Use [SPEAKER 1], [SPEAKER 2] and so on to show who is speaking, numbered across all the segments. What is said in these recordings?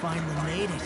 [SPEAKER 1] finally made it.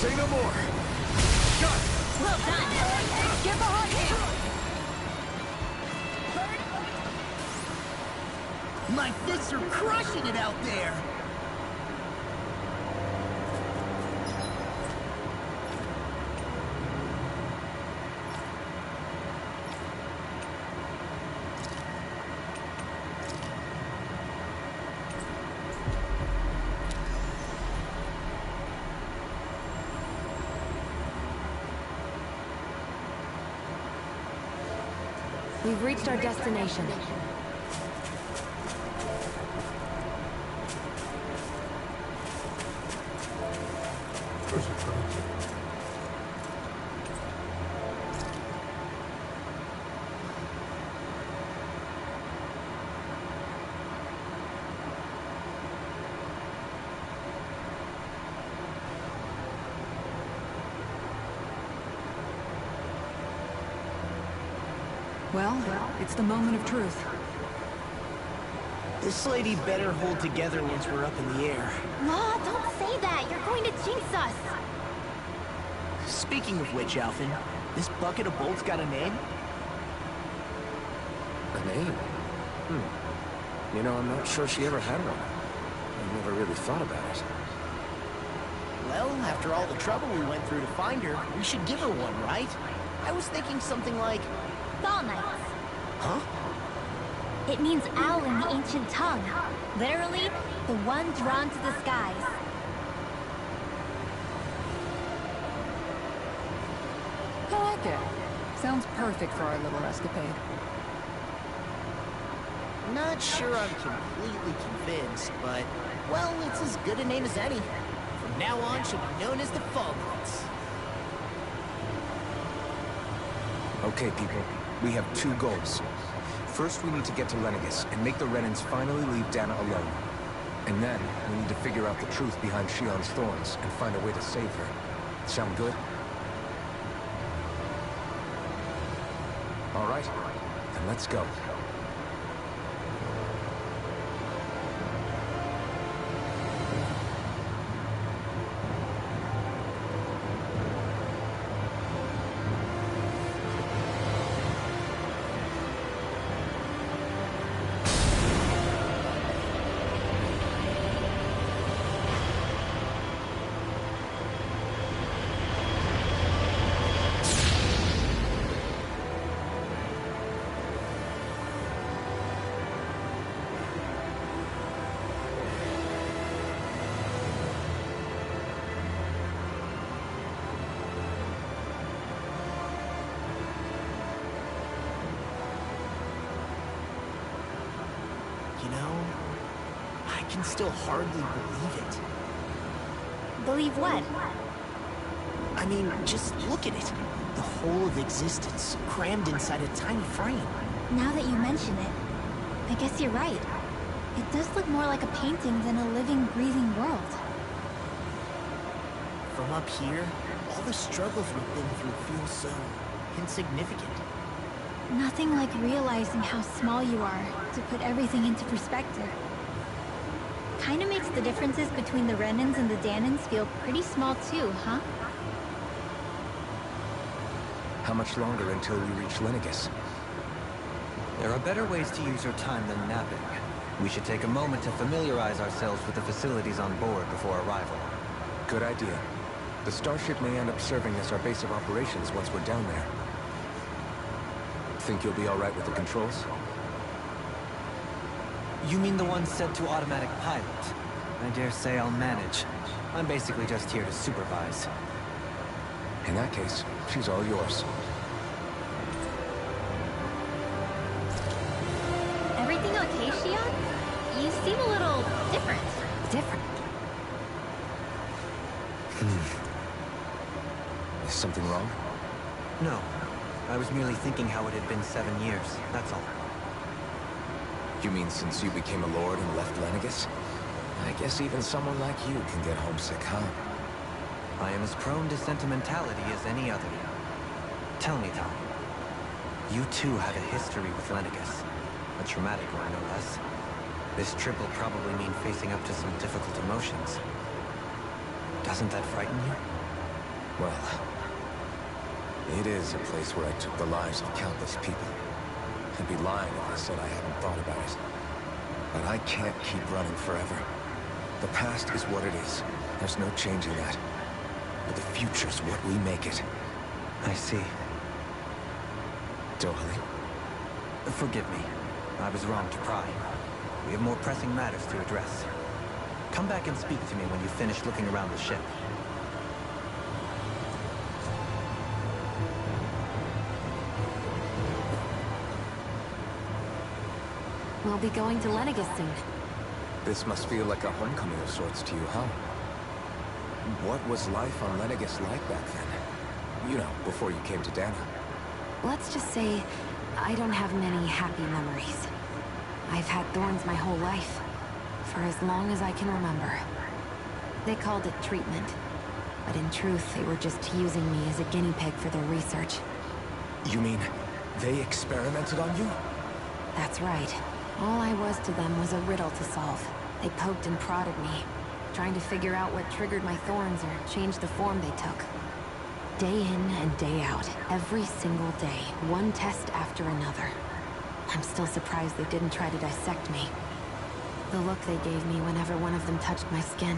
[SPEAKER 2] Say no more. Got it.
[SPEAKER 3] Well done. Get behind me.
[SPEAKER 1] My fists are crushing it out there.
[SPEAKER 3] We've reached our destination.
[SPEAKER 4] Well, it's the moment of truth.
[SPEAKER 1] This lady better hold together once we're up in the air.
[SPEAKER 3] Ma, don't say that. You're going to jinx us.
[SPEAKER 1] Speaking of which, Alphen, this bucket of bolts got a name?
[SPEAKER 2] A name? You know, I'm not sure she ever had one. I never really thought about it.
[SPEAKER 1] Well, after all the trouble we went through to find her, we should give her one, right? I was thinking something like...
[SPEAKER 3] Fall Knights.
[SPEAKER 1] Huh?
[SPEAKER 3] It means owl in the ancient tongue. Literally, the one drawn to the skies.
[SPEAKER 4] I like it. Sounds perfect for our little escapade.
[SPEAKER 1] Not sure I'm completely convinced, but... well, it's as good a name as any. From now on, she'll be known as the Fall Knights.
[SPEAKER 2] Okay, people. We have two goals. First, we need to get to Lenegis and make the Renans finally leave Dana alone. And then, we need to figure out the truth behind Shion's thorns and find a way to save her. Sound good? All right, then let's go.
[SPEAKER 1] You know, I can still hardly believe it.
[SPEAKER 3] Believe what?
[SPEAKER 1] I mean, just look at it. The whole of existence, crammed inside a tiny frame.
[SPEAKER 3] Now that you mention it, I guess you're right. It does look more like a painting than a living, breathing world.
[SPEAKER 1] From up here, all the struggles we've been through feel so insignificant.
[SPEAKER 3] Nothing like realizing how small you are to put everything into perspective. Kinda makes the differences between the Renans and the Danans feel pretty small too, huh?
[SPEAKER 2] How much longer until we reach Lenegis?
[SPEAKER 5] There are better ways to use your time than napping. We should take a moment to familiarize ourselves with the facilities on board before arrival.
[SPEAKER 2] Good idea. The starship may end up serving as our base of operations once we're down there. Think you'll be all right with the controls?
[SPEAKER 5] You mean the one set to automatic pilot? I dare say I'll manage. I'm basically just here to supervise.
[SPEAKER 2] In that case, she's all yours.
[SPEAKER 3] Everything okay, Shion? You seem a little different.
[SPEAKER 4] Different.
[SPEAKER 2] Is something wrong?
[SPEAKER 5] No. I was merely thinking how it had been 7 years, that's all.
[SPEAKER 2] You mean since you became a lord and left Lenegis? I guess even someone like you can get homesick, huh?
[SPEAKER 5] I am as prone to sentimentality as any other. Tell me, Tom. You too have a history with Lenegis. A traumatic one, no less. This trip will probably mean facing up to some difficult emotions. Doesn't that frighten you?
[SPEAKER 2] Well, it is a place where I took the lives of countless people. I'd be lying if I said I hadn't thought about it. But I can't keep running forever. The past is what it is. There's no changing that. But the future's what we make it.
[SPEAKER 5] I see.
[SPEAKER 2] Dohaly?
[SPEAKER 5] Forgive me. I was wrong to pry. We have more pressing matters to address. Come back and speak to me when you finish looking around the ship.
[SPEAKER 4] We'll be going to Lenegis soon.
[SPEAKER 2] This must feel like a homecoming of sorts to you, huh? What was life on Lenegis like back then? You know, before you came to Dana.
[SPEAKER 4] Let's just say, I don't have many happy memories. I've had thorns my whole life, for as long as I can remember. They called it treatment, but in truth, they were just using me as a guinea pig for their research.
[SPEAKER 2] You mean, they experimented on you?
[SPEAKER 4] That's right. All I was to them was a riddle to solve. They poked and prodded me, trying to figure out what triggered my thorns or changed the form they took. Day in and day out, every single day, one test after another. I'm still surprised they didn't try to dissect me. The look they gave me whenever one of them touched my skin.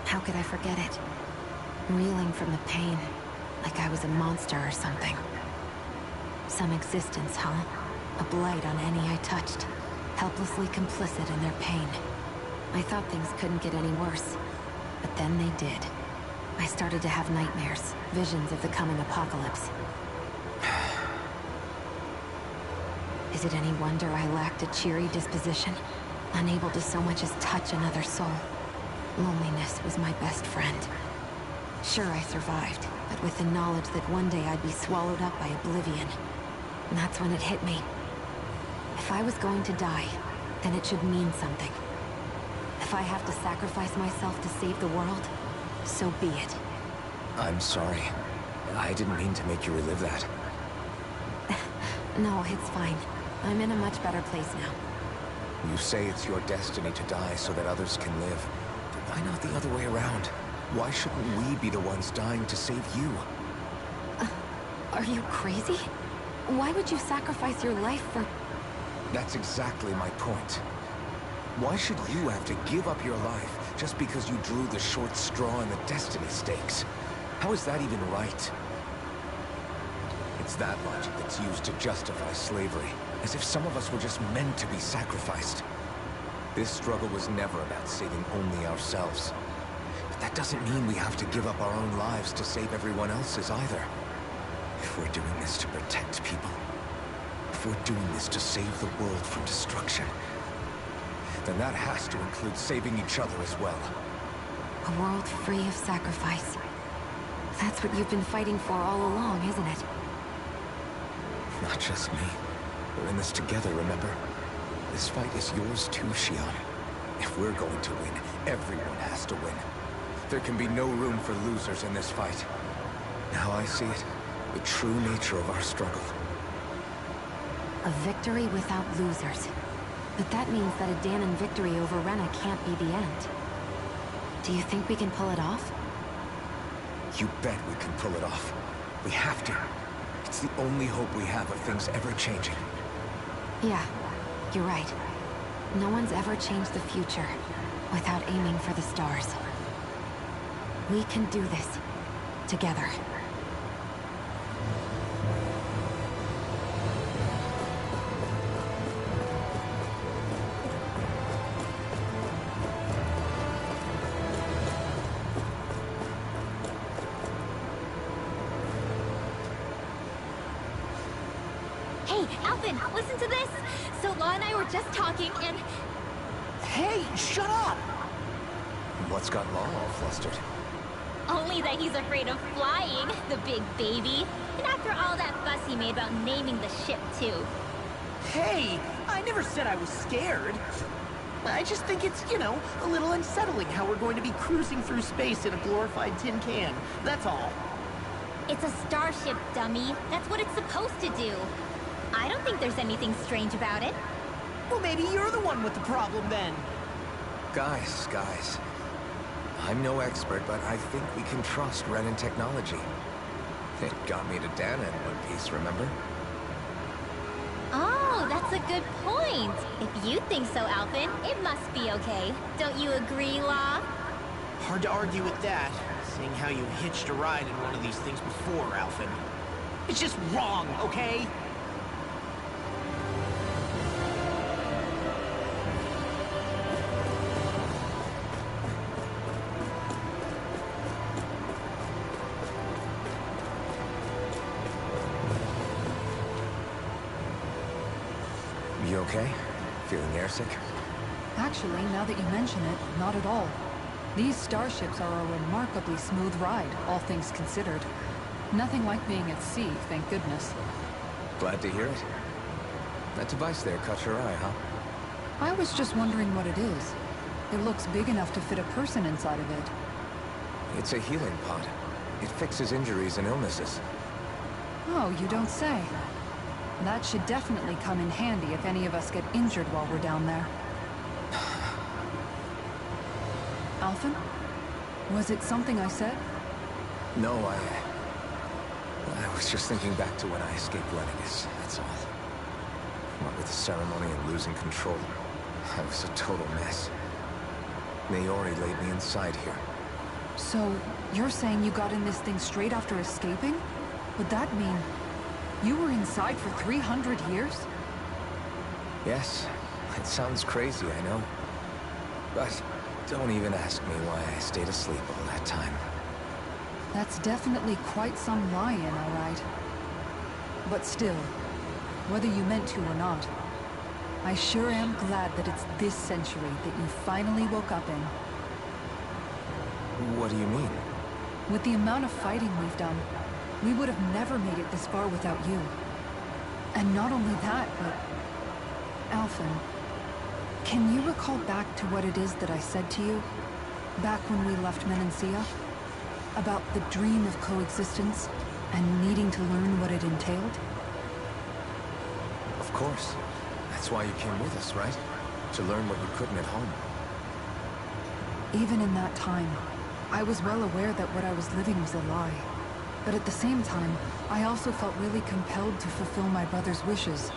[SPEAKER 4] How could I forget it? Reeling from the pain, like I was a monster or something. Some existence, huh? A blight on any I touched, helplessly complicit in their pain. I thought things couldn't get any worse, but then they did. I started to have nightmares, visions of the coming apocalypse. Is it any wonder I lacked a cheery disposition, unable to so much as touch another soul? Loneliness was my best friend. Sure, I survived, but with the knowledge that one day I'd be swallowed up by oblivion. And that's when it hit me. If I was going to die, then it should mean something. If I have to sacrifice myself to save the world, so be it.
[SPEAKER 2] I'm sorry. I didn't mean to make you relive that.
[SPEAKER 4] No, it's fine. I'm in a much better place now.
[SPEAKER 2] You say it's your destiny to die so that others can live. But why not the other way around? Why shouldn't we be the ones dying to save you?
[SPEAKER 4] Are you crazy? Why would you sacrifice your life for...
[SPEAKER 2] That's exactly my point. Why should you have to give up your life just because you drew the short straw in the destiny stakes? How is that even right? It's that logic that's used to justify slavery, as if some of us were just meant to be sacrificed. This struggle was never about saving only ourselves. But that doesn't mean we have to give up our own lives to save everyone else's either. If we're doing this to protect people, if we're doing this to save the world from destruction, then that has to include saving each other as well.
[SPEAKER 4] A world free of sacrifice. That's what you've been fighting for all along, isn't it?
[SPEAKER 2] Not just me. We're in this together, remember? This fight is yours too, Shion. If we're going to win, everyone has to win. There can be no room for losers in this fight. Now I see it, the true nature of our struggle.
[SPEAKER 4] A victory without losers. But that means that a Danon victory over Rena can't be the end. Do you think we can pull it off?
[SPEAKER 2] You bet we can pull it off. We have to. It's the only hope we have of things ever changing.
[SPEAKER 4] Yeah, you're right. No one's ever changed the future without aiming for the stars. We can do this. Together.
[SPEAKER 3] Hey, Alvin, listen to this! So Law and I were just talking and...
[SPEAKER 1] Hey, shut up!
[SPEAKER 2] What's got Law all flustered?
[SPEAKER 3] Only that he's afraid of flying, the big baby. And after all that fuss he made about naming the ship, too.
[SPEAKER 1] Hey, I never said I was scared. I just think it's, you know, a little unsettling how we're going to be cruising through space in a glorified tin can. That's all.
[SPEAKER 3] It's a starship, dummy. That's what it's supposed to do. I don't think there's anything strange about it.
[SPEAKER 1] Well, maybe you're the one with the problem then.
[SPEAKER 2] Guys. I'm no expert, but I think we can trust Renin technology. It got me to Dana in one piece, remember?
[SPEAKER 3] Oh, that's a good point. If you think so, Alvin, it must be okay. Don't you agree, Law?
[SPEAKER 1] Hard to argue with that, seeing how you hitched a ride in one of these things before, Alvin. It's just wrong, okay?
[SPEAKER 2] You okay? Feeling airsick?
[SPEAKER 6] Actually, now that you mention it, not at all. These starships are a remarkably smooth ride, all things considered. Nothing like being at sea, thank goodness.
[SPEAKER 2] Glad to hear it. That device there caught your eye, huh?
[SPEAKER 6] I was just wondering what it is. It looks big enough to fit a person inside of it.
[SPEAKER 2] It's a healing pod. It fixes injuries and illnesses.
[SPEAKER 6] Oh, you don't say. That should definitely come in handy if any of us get injured while we're down there. Alphen? Was it something I said?
[SPEAKER 2] No, I was just thinking back to when I escaped Lennigus, that's all. What with the ceremony and losing control, I was a total mess. Maori laid me inside here.
[SPEAKER 6] So, you're saying you got in this thing straight after escaping? Would that mean you were inside for 300 years?
[SPEAKER 2] Yes, it sounds crazy, I know. But don't even ask me why I stayed asleep all that time.
[SPEAKER 6] That's definitely quite some lie-in, all right. But still, whether you meant to or not, I sure am glad that it's this century that you finally woke up in.
[SPEAKER 2] What do you mean?
[SPEAKER 6] With the amount of fighting we've done, we would have never made it this far without you. And not only that, but... Alphen, can you recall back to what it is that I said to you? Back when we left Menancia? About the dream of coexistence, and needing to learn what it entailed?
[SPEAKER 2] Of course. That's why you came with us, right? To learn what you couldn't at home.
[SPEAKER 6] Even in that time, I was well aware that what I was living was a lie. But at the same time, I also felt really compelled to fulfill my brother's wishes.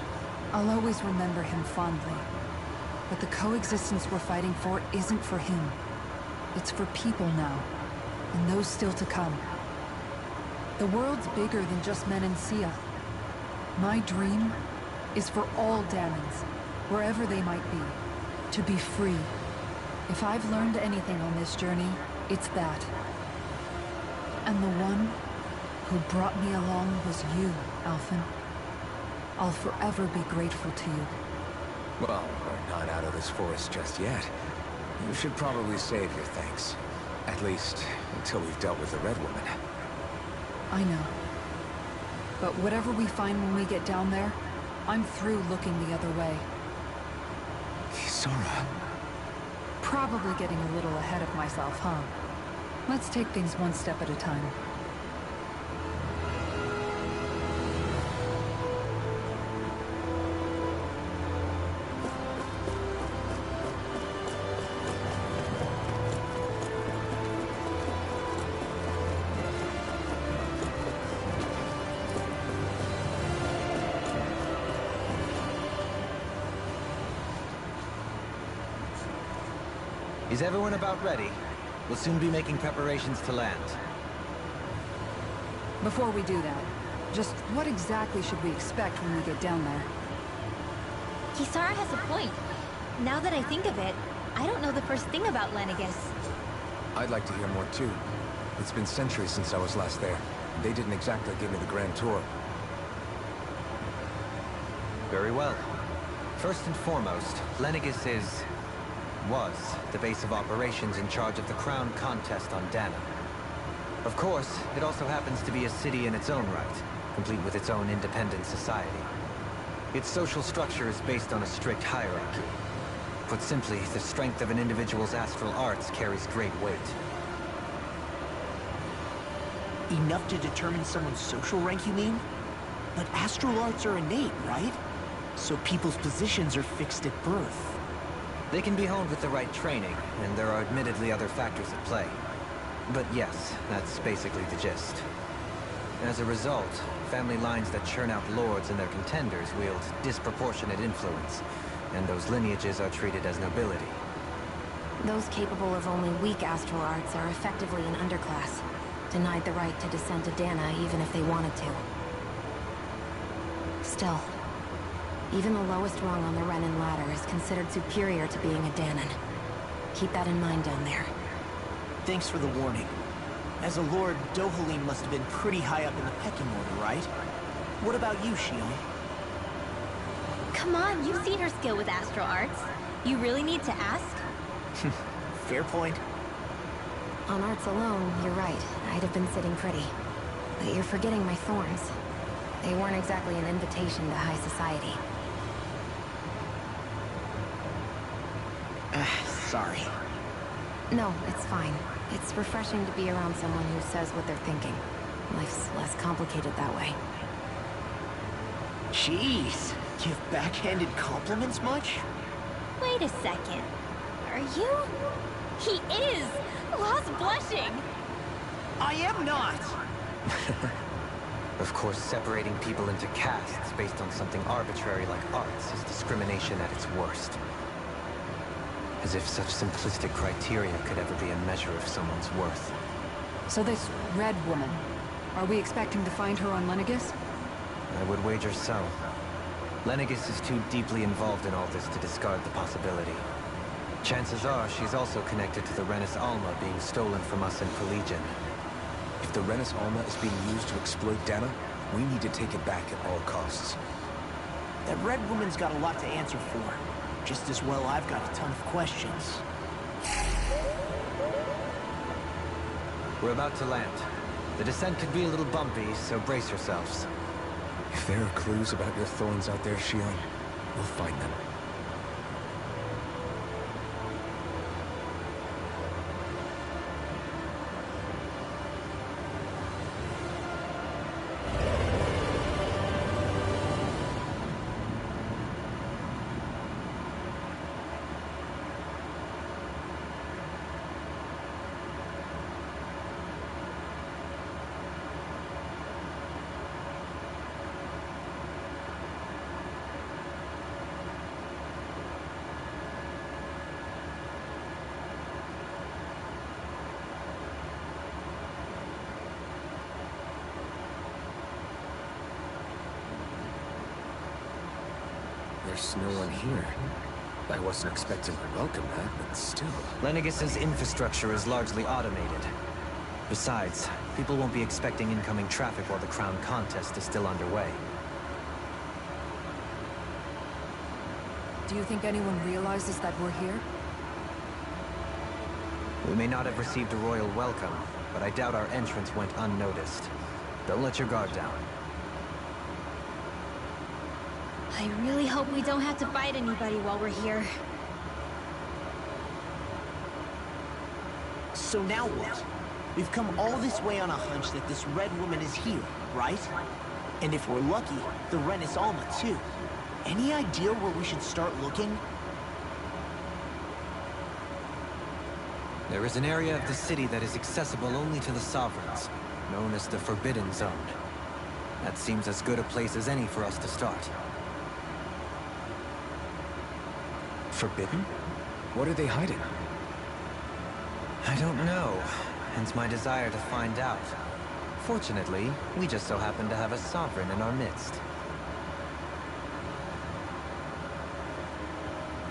[SPEAKER 6] I'll always remember him fondly. But the coexistence we're fighting for isn't for him. It's for people now, and those still to come. The world's bigger than just Menancia. My dream is for all Danans, wherever they might be, to be free. If I've learned anything on this journey, it's that. And the one who brought me along was you, Alphen. I'll forever be grateful to you.
[SPEAKER 2] Well, we're not out of this forest just yet. You should probably save your thanks. At least, until we've dealt with the Red Woman.
[SPEAKER 6] I know. But whatever we find when we get down there, I'm through looking the other way.
[SPEAKER 2] Kisara.
[SPEAKER 6] Probably getting a little ahead of myself, huh? Let's take things one step at a time.
[SPEAKER 5] Is everyone about ready? We'll soon be making preparations to land.
[SPEAKER 6] Before we do that, just what exactly should we expect when we get down there?
[SPEAKER 3] Kisara has a point. Now that I think of it, I don't know the first thing about Lenegis.
[SPEAKER 2] I'd like to hear more too. It's been centuries since I was last there. They didn't exactly give me the grand tour.
[SPEAKER 5] Very well. First and foremost, Lenegis was the base of operations in charge of the crown contest on Dana. Of course, it also happens to be a city in its own right, complete with its own independent society. Its social structure is based on a strict hierarchy. Put simply, the strength of an individual's astral arts carries great weight.
[SPEAKER 1] Enough to determine someone's social rank, you mean? But astral arts are innate, right? So people's positions are fixed at birth.
[SPEAKER 5] They can be honed with the right training, and there are admittedly other factors at play. But yes, that's basically the gist. As a result, family lines that churn out lords and their contenders wield disproportionate influence, and those lineages are treated as nobility.
[SPEAKER 4] Those capable of only weak astral arts are effectively an underclass, denied the right to descend to Dana even if they wanted to. Still, even the lowest rung on the Renin ladder is considered superior to being a Danon. Keep that in mind down there.
[SPEAKER 1] Thanks for the warning. As a lord, Dohalim must have been pretty high up in the pecking order, right? What about you, Shion?
[SPEAKER 3] Come on, you've seen her skill with astral arts. You really need to ask?
[SPEAKER 1] Fair point.
[SPEAKER 4] On arts alone, you're right. I'd have been sitting pretty. But you're forgetting my thorns. They weren't exactly an invitation to high society.
[SPEAKER 1] Sorry.
[SPEAKER 4] No, it's fine. It's refreshing to be around someone who says what they're thinking. Life's less complicated that way.
[SPEAKER 1] Jeez, give backhanded compliments much?
[SPEAKER 3] Wait a second. Are you? He is! Lost blushing!
[SPEAKER 1] I am not!
[SPEAKER 5] Of course, separating people into castes based on something arbitrary like arts is discrimination at its worst. As if such simplistic criteria could ever be a measure of someone's worth.
[SPEAKER 6] So this red woman, are we expecting to find her on Lenegis?
[SPEAKER 5] I would wager so. Lenegis is too deeply involved in all this to discard the possibility. Chances are she's also connected to the Renis Alma being stolen from us in Pelegion.
[SPEAKER 2] If the Renis Alma is being used to exploit Dana, we need to take it back at all costs.
[SPEAKER 1] That red woman's got a lot to answer for. Just as well I've got a ton of questions.
[SPEAKER 5] We're about to land. The descent could be a little bumpy, so brace yourselves.
[SPEAKER 2] If there are clues about your thorns out there, Shion, we'll find them. There's no one here. I wasn't expecting to welcome that, but still.
[SPEAKER 5] Lenegis's infrastructure is largely automated. Besides, people won't be expecting incoming traffic while the crown contest is still underway.
[SPEAKER 6] Do you think anyone realizes that we're here?
[SPEAKER 5] We may not have received a royal welcome, but I doubt our entrance went unnoticed. Don't let your guard down.
[SPEAKER 3] I really hope we don't have to fight anybody while we're here.
[SPEAKER 1] So now what? We've come all this way on a hunch that this red woman is here, right? And if we're lucky, the Renis Alma too. Any idea where we should start looking?
[SPEAKER 5] There is an area of the city that is accessible only to the Sovereigns, known as the Forbidden Zone. That seems as good a place as any for us to start.
[SPEAKER 2] Forbidden? What are they hiding?
[SPEAKER 5] I don't know, hence my desire to find out. Fortunately, we just so happen to have a sovereign in our midst.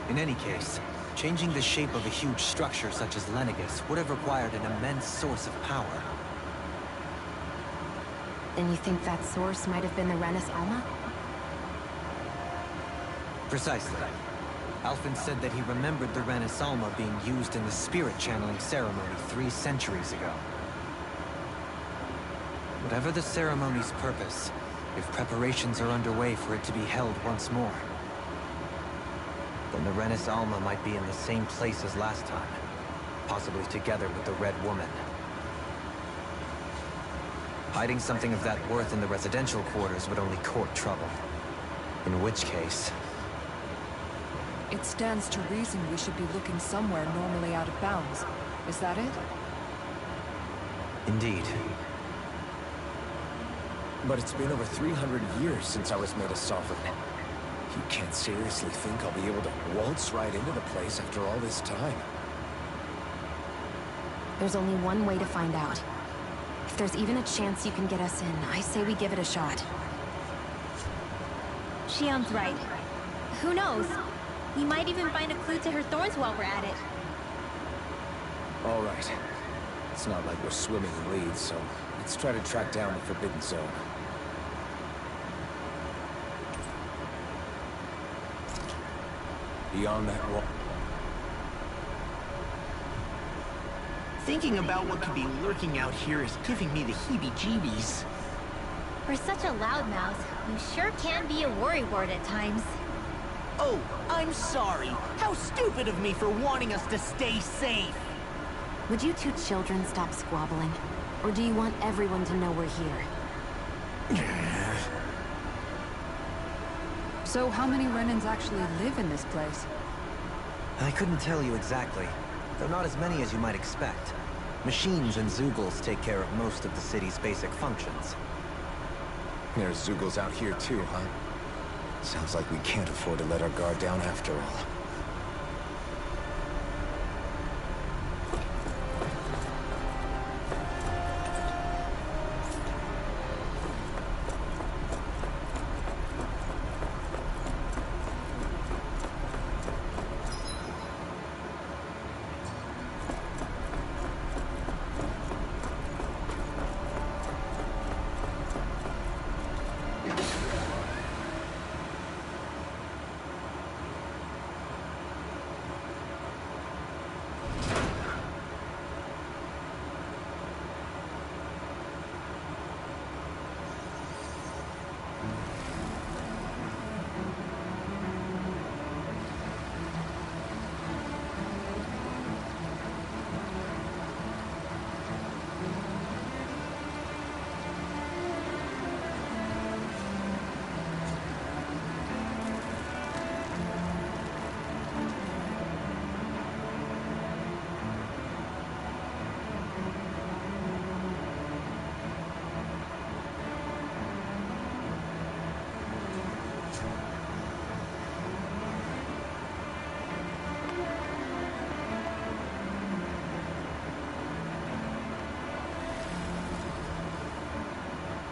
[SPEAKER 5] In any case, changing the shape of a huge structure such as Lenegis would have required an immense source of power.
[SPEAKER 4] Then you think that source might have been the Renis Alma?
[SPEAKER 5] Precisely. Alphen said that he remembered the Renis Alma being used in the spirit channeling ceremony 3 centuries ago. Whatever the ceremony's purpose, if preparations are underway for it to be held once more, then the Renis Alma might be in the same place as last time, possibly together with the Red Woman. Hiding something of that worth in the residential quarters would only court trouble. In which case...
[SPEAKER 6] It stands to reason we should be looking somewhere normally out of bounds. Is that it?
[SPEAKER 5] Indeed.
[SPEAKER 2] But it's been over 300 years since I was made a sovereign. You can't seriously think I'll be able to waltz right into the place after all this time.
[SPEAKER 4] There's only one way to find out. If there's even a chance you can get us in, I say we give it a shot.
[SPEAKER 3] Shion's right. Who knows? We might even find a clue to her thorns while we're at it.
[SPEAKER 2] All right. It's not like we're swimming in leads, so let's try to track down the Forbidden Zone. Beyond that wall...
[SPEAKER 1] Thinking about what could be lurking out here is giving me the heebie-jeebies.
[SPEAKER 3] For such a loudmouth, you sure can be a worrywart at times.
[SPEAKER 1] Oh, I'm sorry. How stupid of me for wanting us to stay safe.
[SPEAKER 4] Would you two children stop squabbling? Or do you want everyone to know we're here?
[SPEAKER 6] So how many Renins actually live in this place?
[SPEAKER 5] I couldn't tell you exactly, though not as many as you might expect. Machines and Zeugles take care of most of the city's basic functions.
[SPEAKER 2] There's Zeugles out here too, huh? Sounds like we can't afford to let our guard down after all.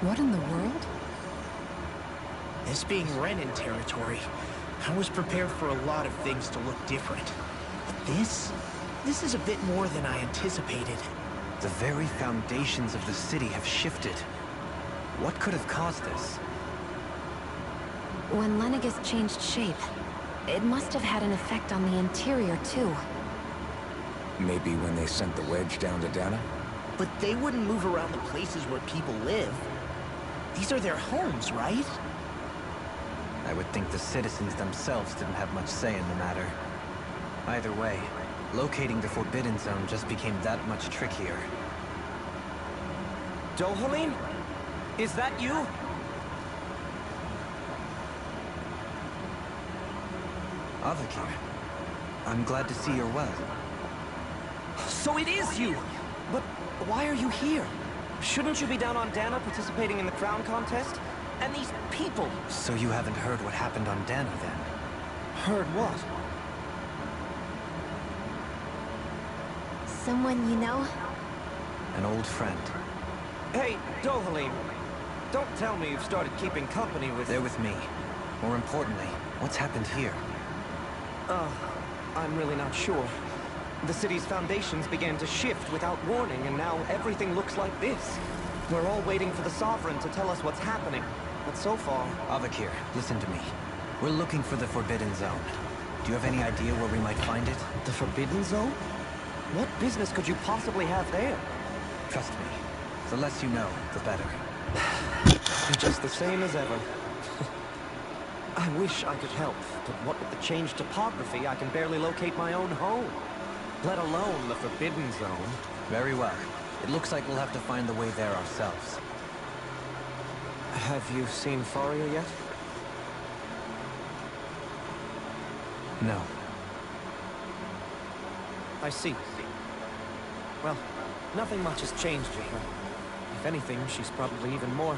[SPEAKER 6] What in the world?
[SPEAKER 1] This being Renin territory, I was prepared for a lot of things to look different. But this is a bit more than I anticipated.
[SPEAKER 5] The very foundations of the city have shifted. What could have caused this?
[SPEAKER 4] When Lenegis changed shape, it must have had an effect on the interior, too.
[SPEAKER 2] Maybe when they sent the wedge down to Dana?
[SPEAKER 1] But they wouldn't move around the places where people live. These are their homes, right?
[SPEAKER 5] I would think the citizens themselves didn't have much say in the matter. Either way, locating the Forbidden Zone just became that much trickier.
[SPEAKER 7] Dohalim? Is that you?
[SPEAKER 5] Avakir, I'm glad to see you're well.
[SPEAKER 7] So it is you! But why are you here? Shouldn't you be down on Dana participating in the crown contest? And these people!
[SPEAKER 5] So you haven't heard what happened on Dana, then?
[SPEAKER 7] Heard what?
[SPEAKER 3] Someone you know?
[SPEAKER 5] An old friend.
[SPEAKER 7] Hey, Dohalim. Don't tell me you've started keeping company with...
[SPEAKER 5] They're with me. More importantly, what's happened here?
[SPEAKER 7] I'm really not sure. The city's foundations began to shift without warning, and now everything looks like this. We're all waiting for the Sovereign to tell us what's happening. But so far...
[SPEAKER 5] Avakir, listen to me. We're looking for the Forbidden Zone. Do you have any idea where we might find it?
[SPEAKER 7] The Forbidden Zone? What business could you possibly have there?
[SPEAKER 5] Trust me. The less you know, the better.
[SPEAKER 7] You're just the same as ever. I wish I could help, but what with the changed topography, I can barely locate my own home. Let alone the Forbidden Zone.
[SPEAKER 5] Very well. It looks like we'll have to find the way there ourselves.
[SPEAKER 7] Have you seen Faria yet?
[SPEAKER 5] No.
[SPEAKER 7] I see. Well, nothing much has changed here. If anything, she's probably even more...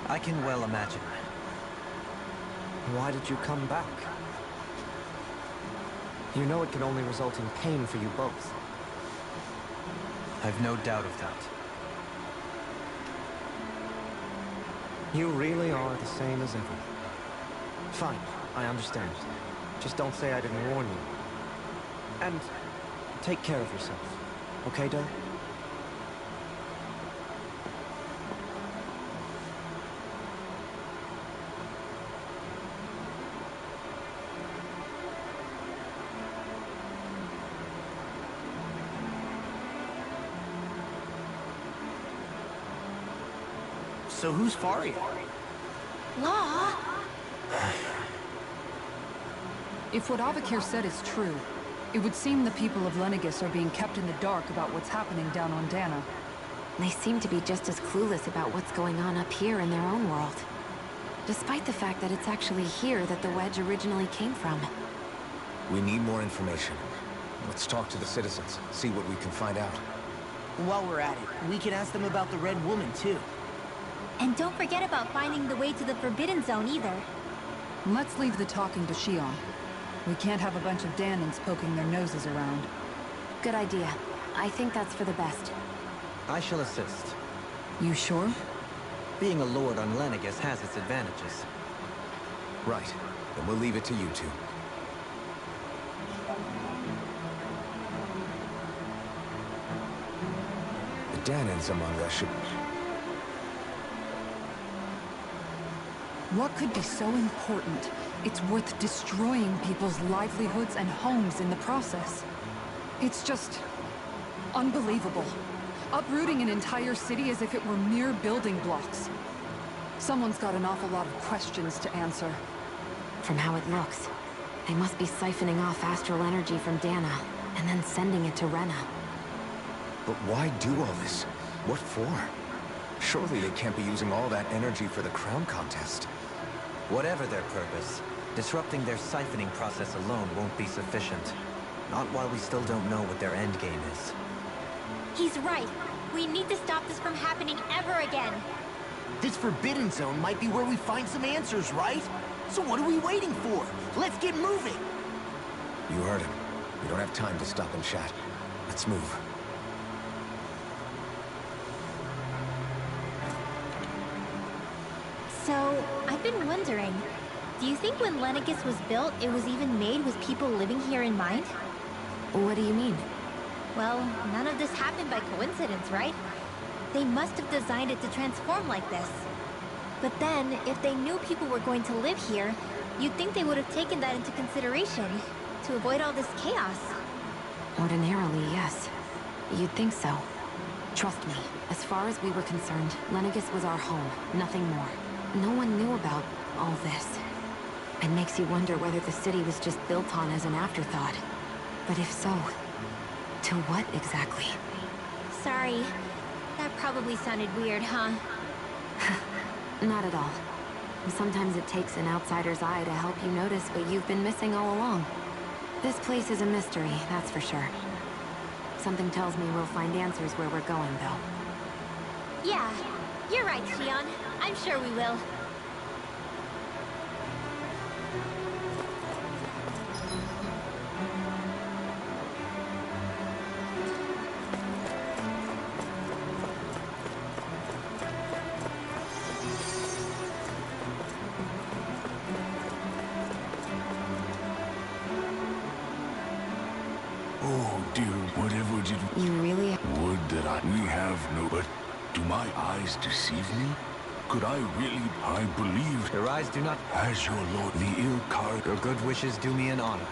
[SPEAKER 5] I can well imagine.
[SPEAKER 7] Why did you come back? You know it can only result in pain for you both.
[SPEAKER 5] I've no doubt of that.
[SPEAKER 7] You really are the same as ever. Fine, I understand. Just don't say I didn't warn you. And take care of yourself. Okay, Doe?
[SPEAKER 1] So who's Faria?
[SPEAKER 3] Law?
[SPEAKER 6] If what Avakir said is true, it would seem the people of Lenegis are being kept in the dark about what's happening down on Dana.
[SPEAKER 4] They seem to be just as clueless about what's going on up here in their own world. Despite the fact that it's actually here that the wedge originally came from.
[SPEAKER 2] We need more information. Let's talk to the citizens, see what we can find out.
[SPEAKER 1] While we're at it, we can ask them about the Red Woman, too.
[SPEAKER 3] And don't forget about finding the way to the Forbidden Zone either.
[SPEAKER 6] Let's leave the talking to Shion. We can't have a bunch of Danans poking their noses around.
[SPEAKER 4] Good idea. I think that's for the best.
[SPEAKER 5] I shall assist.
[SPEAKER 6] You sure?
[SPEAKER 5] Being a lord on Lenegis has its advantages.
[SPEAKER 2] Right. Then we'll leave it to you two. The Danans among us should...
[SPEAKER 6] What could be so important? It's worth destroying people's livelihoods and homes in the process. It's just... unbelievable. Uprooting an entire city as if it were mere building blocks. Someone's got an awful lot of questions to answer.
[SPEAKER 4] From how it looks, they must be siphoning off astral energy from Dana, and then sending it to Rena.
[SPEAKER 2] But why do all this? What for? Surely they can't be using all that energy for the crown contest.
[SPEAKER 5] Whatever their purpose, disrupting their siphoning process alone won't be sufficient. Not while we still don't know what their endgame is.
[SPEAKER 3] He's right. We need to stop this from happening ever again.
[SPEAKER 1] This Forbidden Zone might be where we find some answers, right? So what are we waiting for? Let's get moving!
[SPEAKER 2] You heard him. We don't have time to stop and chat. Let's move.
[SPEAKER 3] So, I've been wondering, do you think when Lenegis was built, it was even made with people living here in mind?
[SPEAKER 4] What do you mean?
[SPEAKER 3] Well, none of this happened by coincidence, right? They must have designed it to transform like this. But then, if they knew people were going to live here, you'd think they would have taken that into consideration, to avoid all this chaos.
[SPEAKER 4] Ordinarily, yes. You'd think so. Trust me, as far as we were concerned, Lenegis was our home, nothing more. No one knew about all this. It makes you wonder whether the city was just built on as an afterthought. But if so, to what exactly?
[SPEAKER 3] Sorry. That probably sounded weird, huh?
[SPEAKER 4] Not at all. Sometimes it takes an outsider's eye to help you notice what you've been missing all along. This place is a mystery, that's for sure. Something tells me we'll find answers where we're going, though.
[SPEAKER 3] Yeah, you're right, Shion. I'm sure we will.
[SPEAKER 8] kill whatever did.
[SPEAKER 4] You really...
[SPEAKER 8] Would that we have no... But do my eyes deceive me? Could I really... I believe...
[SPEAKER 5] Your eyes do not...
[SPEAKER 8] As your lord, the ill card...
[SPEAKER 5] Your good wishes do me an honor.